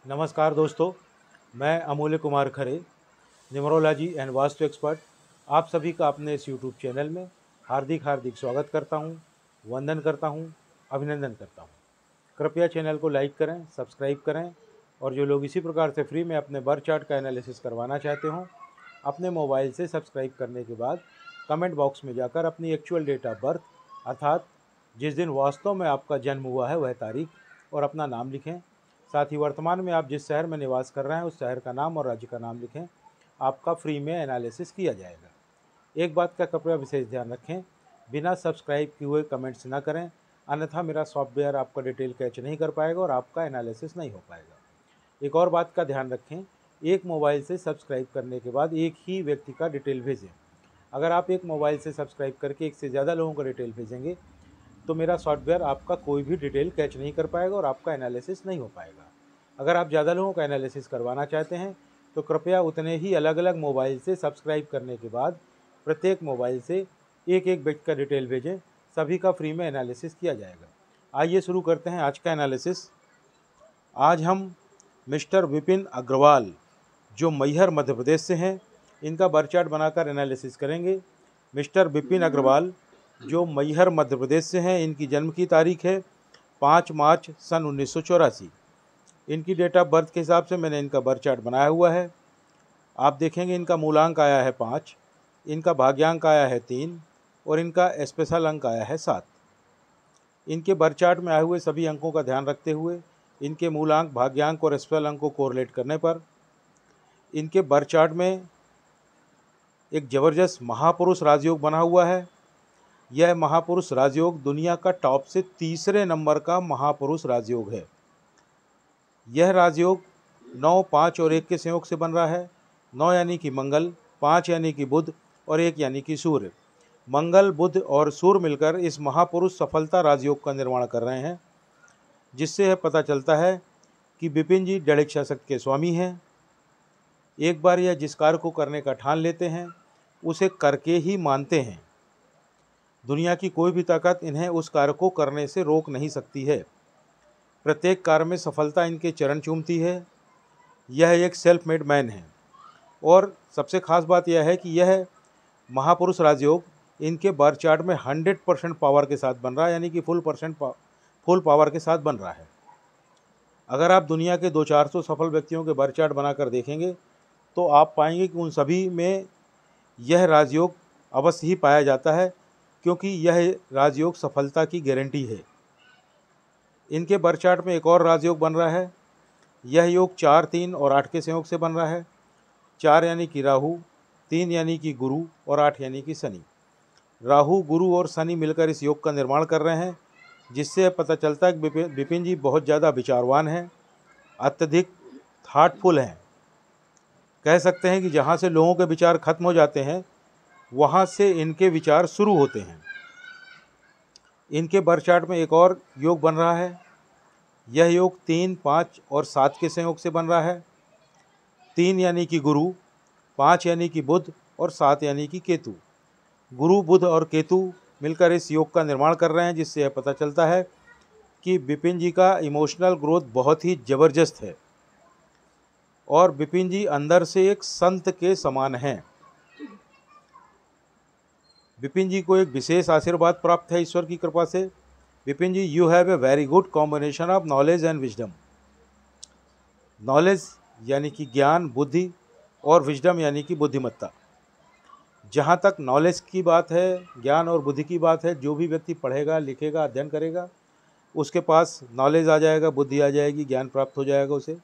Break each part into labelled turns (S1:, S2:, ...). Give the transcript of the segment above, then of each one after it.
S1: नमस्कार दोस्तों, मैं अमूल्य Kumar Khare, numerology and vastu expert, आप सभी का अपने इस यूट्यूब चैनल में हार्दिक हार्दिक स्वागत करता हूं, वंदन करता हूं, अभिनंदन करता हूं। कृपया चैनल को लाइक करें, सब्सक्राइब करें और जो लोग इसी प्रकार से फ्री में अपने बर्थ चार्ट का एनालिसिस करवाना चाहते हों, अपने मोबाइल से सब्सक्राइब करने के बाद कमेंट बॉक्स में जाकर अपनी एक्चुअल डेट ऑफ बर्थ अर्थात जिस दिन वास्तव में आपका जन्म हुआ है वह तारीख और अपना नाम लिखें। साथ ही वर्तमान में आप जिस शहर में निवास कर रहे हैं उस शहर का नाम और राज्य का नाम लिखें। आपका फ्री में एनालिसिस किया जाएगा। एक बात का कृपया विशेष ध्यान रखें, बिना सब्सक्राइब किए हुए कमेंट्स ना करें, अन्यथा मेरा सॉफ्टवेयर आपका डिटेल कैच नहीं कर पाएगा और आपका एनालिसिस नहीं हो पाएगा। एक और बात का ध्यान रखें, एक मोबाइल से सब्सक्राइब करने के बाद एक ही व्यक्ति का डिटेल भेजें। अगर आप एक मोबाइल से सब्सक्राइब करके एक से ज़्यादा लोगों का डिटेल भेजेंगे तो मेरा सॉफ्टवेयर आपका कोई भी डिटेल कैच नहीं कर पाएगा और आपका एनालिसिस नहीं हो पाएगा। अगर आप ज़्यादा लोगों का एनालिसिस करवाना चाहते हैं तो कृपया उतने ही अलग अलग मोबाइल से सब्सक्राइब करने के बाद प्रत्येक मोबाइल से एक एक व्यक्ति का डिटेल भेजें, सभी का फ्री में एनालिसिस किया जाएगा। आइए शुरू करते हैं आज का एनालिसिस। आज हम मिस्टर विपिन अग्रवाल जो मैहर मध्य प्रदेश से हैं, इनका बर्थ चार्ट बनाकर एनालिसिस करेंगे। मिस्टर विपिन अग्रवाल जो मैहर मध्य प्रदेश से हैं, इनकी जन्म की तारीख है 5 मार्च सन 1984। इनकी डेट ऑफ बर्थ के हिसाब से मैंने इनका बर्थ चार्ट बनाया हुआ है। आप देखेंगे इनका मूलांक आया है 5, इनका भाग्यांक आया है 3 और इनका स्पेशल अंक आया है 7। इनके बर्थ चार्ट में आए हुए सभी अंकों का ध्यान रखते हुए इनके मूलांक, भाग्यांक और स्पेशल अंक को कोरिलेट करने पर इनके बर्थ चार्ट में एक ज़बरदस्त महापुरुष राजयोग बना हुआ है। यह महापुरुष राजयोग दुनिया का टॉप से तीसरे नंबर का महापुरुष राजयोग है। यह राजयोग 9, 5 और 1 के संयोग से बन रहा है। 9 यानी कि मंगल, 5 यानी कि बुध और 1 यानी कि सूर्य। मंगल, बुध और सूर्य मिलकर इस महापुरुष सफलता राजयोग का निर्माण कर रहे हैं, जिससे यह पता चलता है कि विपिन जी दृढ़ इच्छा शक्ति के स्वामी हैं। एक बार यह जिस कार्य को करने का ठान लेते हैं उसे करके ही मानते हैं। दुनिया की कोई भी ताकत इन्हें उस कार्य को करने से रोक नहीं सकती है। प्रत्येक कार्य में सफलता इनके चरण चूमती है। यह एक सेल्फ मेड मैन है और सबसे खास बात यह है कि यह महापुरुष राजयोग इनके बर्थ चार्ट में 100% पावर के साथ बन रहा है, यानी कि फुल पावर के साथ बन रहा है। अगर आप दुनिया के 200-400 सफल व्यक्तियों के बर्थ चार्ट बनाकर देखेंगे तो आप पाएंगे कि उन सभी में यह राजयोग अवश्य ही पाया जाता है, क्योंकि यह राजयोग सफलता की गारंटी है। इनके बर्थ चार्ट में एक और राजयोग बन रहा है। यह योग 4, 3 और 8 के संयोग से बन रहा है। 4 यानी कि राहु, 3 यानी कि गुरु और 8 यानी कि शनि। राहु, गुरु और शनि मिलकर इस योग का निर्माण कर रहे हैं, जिससे पता चलता है कि विपिन जी बहुत ज़्यादा विचारवान हैं, अत्यधिक थाटफुल हैं। कह सकते हैं कि जहाँ से लोगों के विचार खत्म हो जाते हैं वहाँ से इनके विचार शुरू होते हैं। इनके बर्थ चार्ट में एक और योग बन रहा है। यह योग 3, 5 और 7 के संयोग से बन रहा है। 3 यानी कि गुरु, 5 यानी कि बुध और 7 यानी कि केतु। गुरु, बुध और केतु मिलकर इस योग का निर्माण कर रहे हैं, जिससे यह पता चलता है कि विपिन जी का इमोशनल ग्रोथ बहुत ही ज़बरदस्त है और विपिन जी अंदर से एक संत के समान हैं। विपिन जी को एक विशेष आशीर्वाद प्राप्त है ईश्वर की कृपा से। Vipin ji, you have a very good combination of knowledge and wisdom. Knowledge यानी कि ज्ञान, बुद्धि और विजडम यानी कि बुद्धिमत्ता। जहाँ तक नॉलेज की बात है, ज्ञान और बुद्धि की बात है, जो भी व्यक्ति पढ़ेगा, लिखेगा, अध्ययन करेगा उसके पास नॉलेज आ जाएगा, बुद्धि आ जाएगी, ज्ञान प्राप्त हो जाएगा उसे।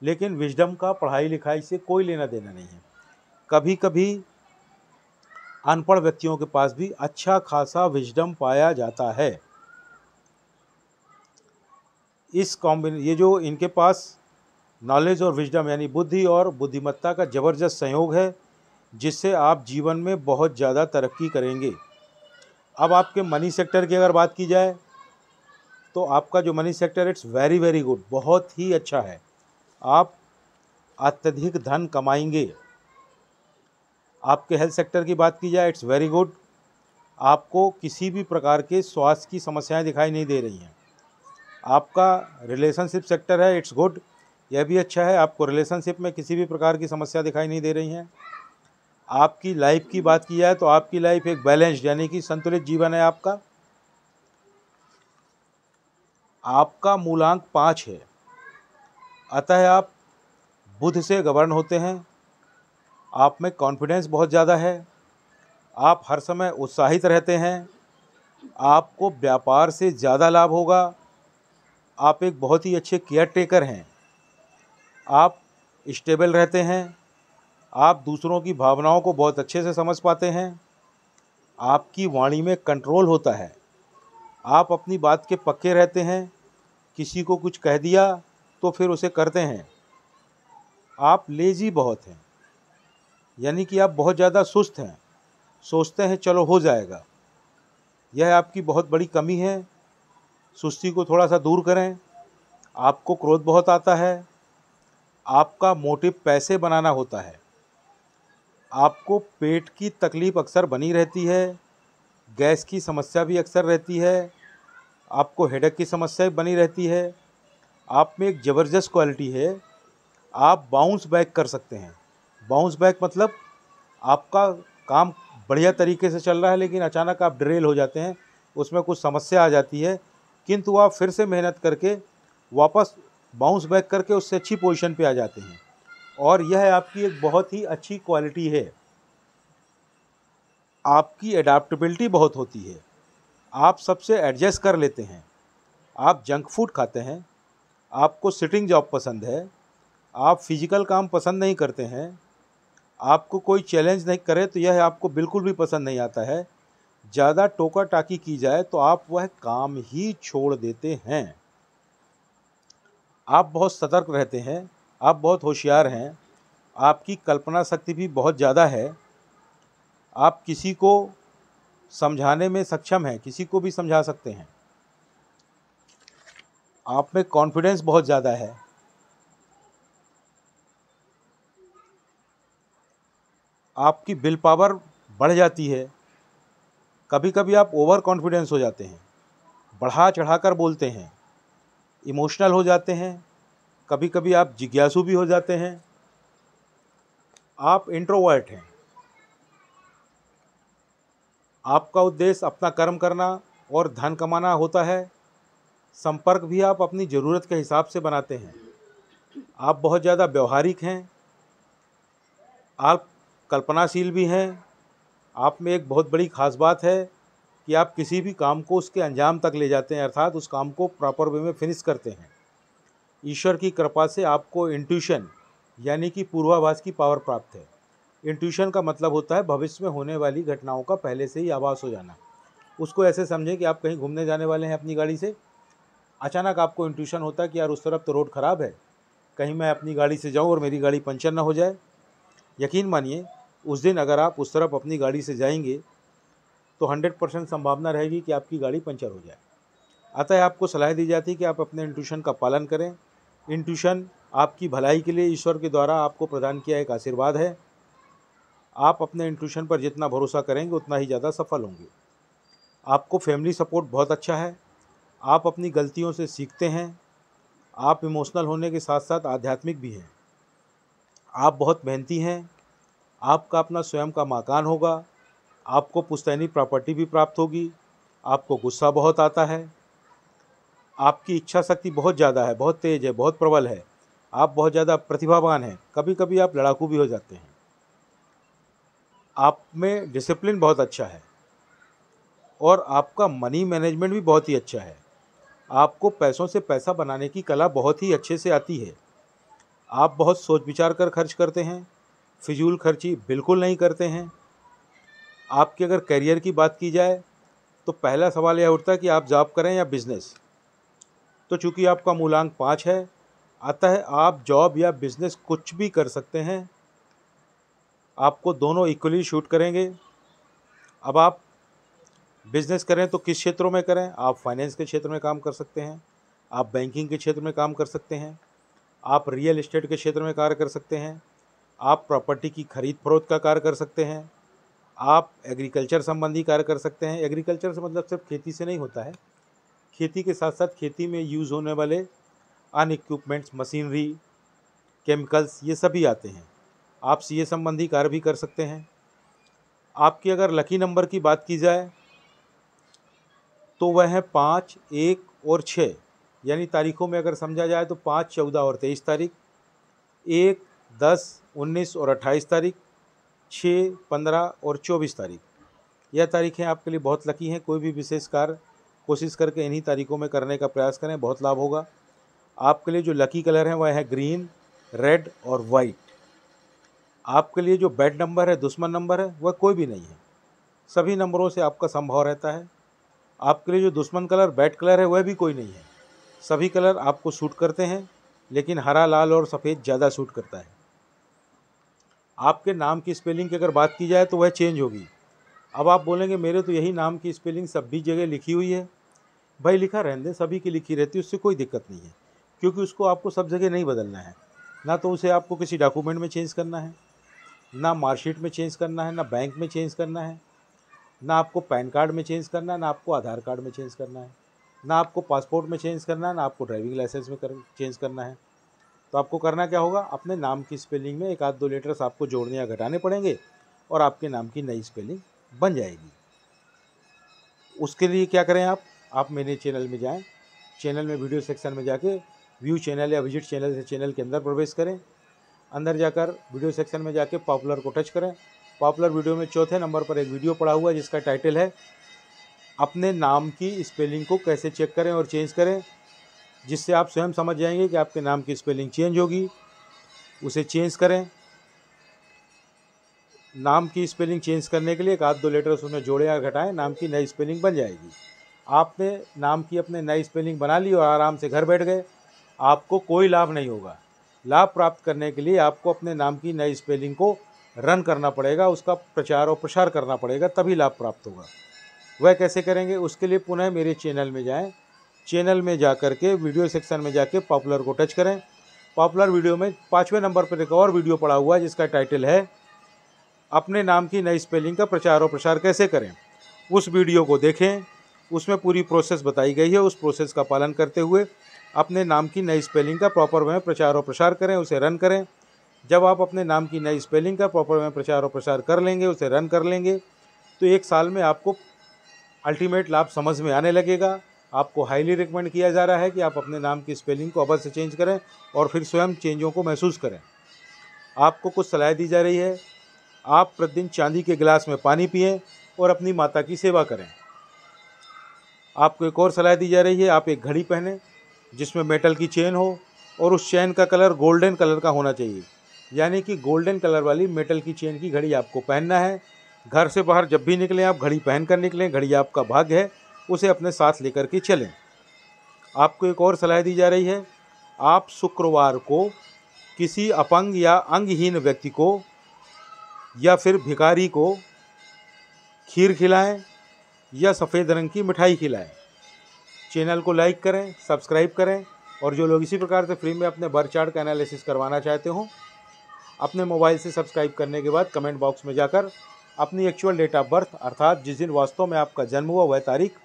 S1: लेकिन विजडम का पढ़ाई लिखाई से कोई लेना देना नहीं है। कभी कभी अनपढ़ व्यक्तियों के पास भी अच्छा खासा विजडम पाया जाता है। ये जो इनके पास नॉलेज और विजडम यानी बुद्धि और बुद्धिमत्ता का ज़बरदस्त संयोग है, जिससे आप जीवन में बहुत ज़्यादा तरक्की करेंगे। अब आपके मनी सेक्टर की अगर बात की जाए तो आपका जो money sector it's very very good, बहुत ही अच्छा है। आप अत्यधिक धन कमाएंगे। आपके हेल्थ सेक्टर की बात की जाए, इट्स वेरी गुड। आपको किसी भी प्रकार के स्वास्थ्य की समस्याएं दिखाई नहीं दे रही हैं। आपका रिलेशनशिप सेक्टर है, इट्स गुड। यह भी अच्छा है। आपको रिलेशनशिप में किसी भी प्रकार की समस्या दिखाई नहीं दे रही हैं। आपकी लाइफ की बात की जाए तो आपकी लाइफ एक बैलेंस्ड यानी कि संतुलित जीवन है आपका। आपका मूलांक 5 है, अतः आप बुध से गवर्न होते हैं। आप में कॉन्फिडेंस बहुत ज़्यादा है। आप हर समय उत्साहित रहते हैं। आपको व्यापार से ज़्यादा लाभ होगा। आप एक बहुत ही अच्छे केयर टेकर हैं। आप स्टेबल रहते हैं। आप दूसरों की भावनाओं को बहुत अच्छे से समझ पाते हैं। आपकी वाणी में कंट्रोल होता है। आप अपनी बात के पक्के रहते हैं। किसी को कुछ कह दिया तो फिर उसे करते हैं। आप लेज़ी बहुत हैं, यानी कि आप बहुत ज़्यादा सुस्त हैं। सोचते हैं चलो हो जाएगा, यह आपकी बहुत बड़ी कमी है। सुस्ती को थोड़ा सा दूर करें। आपको क्रोध बहुत आता है। आपका मोटिव पैसे बनाना होता है। आपको पेट की तकलीफ़ अक्सर बनी रहती है। गैस की समस्या भी अक्सर रहती है। आपको हेडेक की समस्या भी बनी रहती है। आप में एक ज़बरदस्त क्वालिटी है, आप बाउंस बैक कर सकते हैं। बाउंस बैक मतलब आपका काम बढ़िया तरीके से चल रहा है लेकिन अचानक आप डिरेल हो जाते हैं, उसमें कुछ समस्या आ जाती है, किंतु आप फिर से मेहनत करके वापस बाउंस बैक करके उससे अच्छी पोजीशन पे आ जाते हैं। और यह आपकी एक बहुत ही अच्छी क्वालिटी है। आपकी एडाप्टेबिलिटी बहुत होती है। आप सबसे एडजस्ट कर लेते हैं। आप जंक फूड खाते हैं। आपको सिटिंग जॉब पसंद है। आप फिजिकल काम पसंद नहीं करते हैं। आपको कोई चैलेंज नहीं करे तो यह आपको बिल्कुल भी पसंद नहीं आता है। ज़्यादा टोका टाकी की जाए तो आप वह काम ही छोड़ देते हैं। आप बहुत सतर्क रहते हैं। आप बहुत होशियार हैं। आपकी कल्पना शक्ति भी बहुत ज़्यादा है। आप किसी को समझाने में सक्षम हैं, किसी को भी समझा सकते हैं। आप में कॉन्फिडेंस बहुत ज़्यादा है। आपकी विल पावर बढ़ जाती है। कभी कभी आप ओवर कॉन्फिडेंस हो जाते हैं, बढ़ा चढ़ाकर बोलते हैं, इमोशनल हो जाते हैं। कभी कभी आप जिज्ञासु भी हो जाते हैं। आप इंट्रोवर्ट हैं। आपका उद्देश्य अपना कर्म करना और धन कमाना होता है। संपर्क भी आप अपनी ज़रूरत के हिसाब से बनाते हैं। आप बहुत ज़्यादा व्यवहारिक हैं। आप कल्पनाशील भी हैं। आप में एक बहुत बड़ी ख़ास बात है कि आप किसी भी काम को उसके अंजाम तक ले जाते हैं, अर्थात उस काम को प्रॉपर वे में फिनिश करते हैं। ईश्वर की कृपा से आपको इंट्यूशन यानी कि पूर्वाभास की पावर प्राप्त है। इंट्यूशन का मतलब होता है भविष्य में होने वाली घटनाओं का पहले से ही आभास हो जाना। उसको ऐसे समझें कि आप कहीं घूमने जाने वाले हैं अपनी गाड़ी से, अचानक आपको इंट्यूशन होता है कि यार उस तरफ तो रोड ख़राब है, कहीं मैं अपनी गाड़ी से जाऊं और मेरी गाड़ी पंचर ना हो जाए। यकीन मानिए उस दिन अगर आप उस तरफ अपनी गाड़ी से जाएंगे तो 100% संभावना रहेगी कि आपकी गाड़ी पंचर हो जाए। अतः आपको सलाह दी जाती है कि आप अपने इंट्यूशन का पालन करें। इंट्यूशन आपकी भलाई के लिए ईश्वर के द्वारा आपको प्रदान किया एक आशीर्वाद है। आप अपने इंट्यूशन पर जितना भरोसा करेंगे उतना ही ज़्यादा सफल होंगे। आपको फैमिली सपोर्ट बहुत अच्छा है। आप अपनी गलतियों से सीखते हैं। आप इमोशनल होने के साथ साथ आध्यात्मिक भी हैं। आप बहुत मेहनती हैं। आपका अपना स्वयं का मकान होगा। आपको पुश्तैनी प्रॉपर्टी भी प्राप्त होगी। आपको गुस्सा बहुत आता है। आपकी इच्छा शक्ति बहुत ज़्यादा है, बहुत तेज़ है, बहुत प्रबल है। आप बहुत ज़्यादा प्रतिभावान हैं। कभी कभी आप लड़ाकू भी हो जाते हैं। आप में डिसिप्लिन बहुत अच्छा है और आपका मनी मैनेजमेंट भी बहुत ही अच्छा है। आपको पैसों से पैसा बनाने की कला बहुत ही अच्छे से आती है। आप बहुत सोच विचार कर खर्च करते हैं, फिजूल खर्ची बिल्कुल नहीं करते हैं। आपके अगर करियर की बात की जाए तो पहला सवाल यह उठता है कि आप जॉब करें या बिज़नेस। तो चूँकि आपका मूलांक 5 है, अतः आप जॉब या बिज़नेस कुछ भी कर सकते हैं। आपको दोनों इक्वली शूट करेंगे। अब आप बिज़नेस करें तो किस क्षेत्रों में करें? आप फाइनेंस के क्षेत्र में काम कर सकते हैं। आप बैंकिंग के क्षेत्र में काम कर सकते हैं। आप रियल एस्टेट के क्षेत्र में कार्य कर सकते हैं। आप प्रॉपर्टी की खरीद फरोख्त का कार्य कर सकते हैं। आप एग्रीकल्चर संबंधी कार्य कर सकते हैं। एग्रीकल्चर से मतलब सिर्फ खेती से नहीं होता है। खेती के साथ साथ खेती में यूज़ होने वाले अन्य इक्विपमेंट्स, मशीनरी, केमिकल्स, ये सभी आते हैं। आप सीए संबंधी कार्य भी कर सकते हैं। आपकी अगर लकी नंबर की बात की जाए तो वह है 5, 1 और 6, यानी तारीखों में अगर समझा जाए तो 5, 14 और 23 तारीख, 1, 10, 19 और 28 तारीख, 6, 15 और 24 तारीख। यह तारीखें आपके लिए बहुत लकी हैं। कोई भी विशेष कार्य कोशिश करके इन्हीं तारीखों में करने का प्रयास करें, बहुत लाभ होगा। आपके लिए जो लकी कलर है वह है ग्रीन, रेड और वाइट। आपके लिए जो बैड नंबर है, दुश्मन नंबर है, वह कोई भी नहीं है। सभी नंबरों से आपका संभव रहता है। आपके लिए जो दुश्मन कलर, बैड कलर है, वह भी कोई नहीं है। सभी कलर आपको सूट करते हैं, लेकिन हरा, लाल और सफ़ेद ज़्यादा सूट करता है। आपके नाम की स्पेलिंग की अगर बात की जाए तो वह चेंज होगी। अब आप बोलेंगे मेरे तो यही नाम की स्पेलिंग सभी जगह लिखी हुई है। भाई लिखा रहने दें, सभी की लिखी रहती है, उससे कोई दिक्कत नहीं है, क्योंकि उसको आपको सब जगह नहीं बदलना है। ना तो उसे आपको किसी डॉक्यूमेंट में चेंज करना है, ना मार्कशीट में चेंज करना है, ना बैंक में चेंज करना है, ना आपको पैन कार्ड में चेंज करना है, ना आपको आधार कार्ड में चेंज करना है, ना आपको पासपोर्ट में चेंज करना है, ना आपको ड्राइविंग लाइसेंस में चेंज करना है। तो आपको करना क्या होगा, अपने नाम की स्पेलिंग में 1 आध 2 लेटर्स आपको जोड़ने या घटाने पड़ेंगे और आपके नाम की नई स्पेलिंग बन जाएगी। उसके लिए क्या करें, आप मेरे चैनल में जाएं। चैनल में वीडियो सेक्शन में जाके व्यू चैनल या विजिट चैनल से चैनल के अंदर प्रवेश करें। अंदर जाकर वीडियो सेक्शन में जाके पॉपुलर को टच करें। पॉपुलर वीडियो में चौथे नंबर पर एक वीडियो पड़ा हुआ है जिसका टाइटल है अपने नाम की स्पेलिंग को कैसे चेक करें और चेंज करें, जिससे आप स्वयं समझ जाएंगे कि आपके नाम की स्पेलिंग चेंज होगी। उसे चेंज करें। नाम की स्पेलिंग चेंज करने के लिए 1 आध 2 लेटर्स उसमें जोड़ें या घटाएं, नाम की नई स्पेलिंग बन जाएगी। आपने नाम की अपने नई स्पेलिंग बना ली और आराम से घर बैठ गए। आपको कोई लाभ नहीं होगा। लाभ प्राप्त करने के लिए आपको अपने नाम की नई स्पेलिंग को रन करना पड़ेगा, उसका प्रचार और प्रसार करना पड़ेगा, तभी लाभ प्राप्त होगा। वह कैसे करेंगे, उसके लिए पुनः मेरे चैनल में जाएं। चैनल में जा कर के वीडियो सेक्शन में जाके पॉपुलर को टच करें। पॉपुलर वीडियो में 5वें नंबर पर एक और वीडियो पड़ा हुआ है जिसका टाइटल है अपने नाम की नई स्पेलिंग का प्रचार और प्रसार कैसे करें। उस वीडियो को देखें, उसमें पूरी प्रोसेस बताई गई है। उस प्रोसेस का पालन करते हुए अपने नाम की नई स्पेलिंग का प्रॉपर वे में प्रचार और प्रसार करें, उसे रन करें। जब आप अपने नाम की नई स्पेलिंग का प्रॉपर वे में प्रचार और प्रसार कर लेंगे, उसे रन कर लेंगे, तो 1 साल में आपको अल्टीमेट लाभ समझ में आने लगेगा। आपको हाईली रिकमेंड किया जा रहा है कि आप अपने नाम की स्पेलिंग को अवश्य चेंज करें और फिर स्वयं चेंजों को महसूस करें। आपको कुछ सलाह दी जा रही है। आप प्रतिदिन चांदी के गिलास में पानी पिएं और अपनी माता की सेवा करें। आपको एक और सलाह दी जा रही है, आप एक घड़ी पहनें जिसमें मेटल की चेन हो और उस चेन का कलर गोल्डन कलर का होना चाहिए, यानी कि गोल्डन कलर वाली मेटल की चेन की घड़ी आपको पहनना है। घर से बाहर जब भी निकलें आप घड़ी पहन कर निकलें। घड़ी आपका भाग्य है, उसे अपने साथ लेकर के चलें। आपको एक और सलाह दी जा रही है, आप शुक्रवार को किसी अपंग या अंगहीन व्यक्ति को या फिर भिखारी को खीर खिलाएं या सफ़ेद रंग की मिठाई खिलाएं। चैनल को लाइक करें, सब्सक्राइब करें और जो लोग इसी प्रकार से फ्री में अपने बर्थ चार्ट का एनालिसिस करवाना चाहते हो, अपने मोबाइल से सब्सक्राइब करने के बाद कमेंट बॉक्स में जाकर अपनी एक्चुअल डेट ऑफ बर्थ अर्थात जिस दिन वास्तव में आपका जन्म हुआ वह तारीख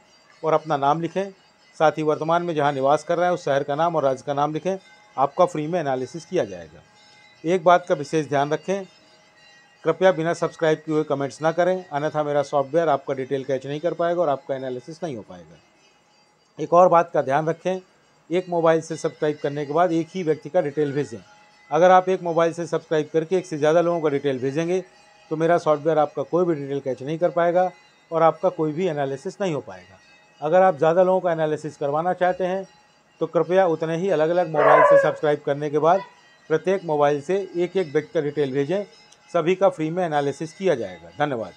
S1: और अपना नाम लिखें। साथ ही वर्तमान में जहां निवास कर रहे हैं उस शहर का नाम और राज्य का नाम लिखें। आपका फ्री में एनालिसिस किया जाएगा। एक बात का विशेष ध्यान रखें, कृपया बिना सब्सक्राइब किए हुए कमेंट्स ना करें, अन्यथा मेरा सॉफ्टवेयर आपका डिटेल कैच नहीं कर पाएगा और आपका एनालिसिस नहीं हो पाएगा। एक और बात का ध्यान रखें, एक मोबाइल से सब्सक्राइब करने के बाद एक ही व्यक्ति का डिटेल भेजें। अगर आप एक मोबाइल से सब्सक्राइब करके एक से ज़्यादा लोगों का डिटेल भेजेंगे तो मेरा सॉफ्टवेयर आपका कोई भी डिटेल कैच नहीं कर पाएगा और आपका कोई भी एनालिसिस नहीं हो पाएगा। अगर आप ज़्यादा लोगों का एनालिसिस करवाना चाहते हैं तो कृपया उतने ही अलग अलग मोबाइल से सब्सक्राइब करने के बाद प्रत्येक मोबाइल से एक एक व्यक्ति का डिटेल भेजें। सभी का फ्री में एनालिसिस किया जाएगा। धन्यवाद।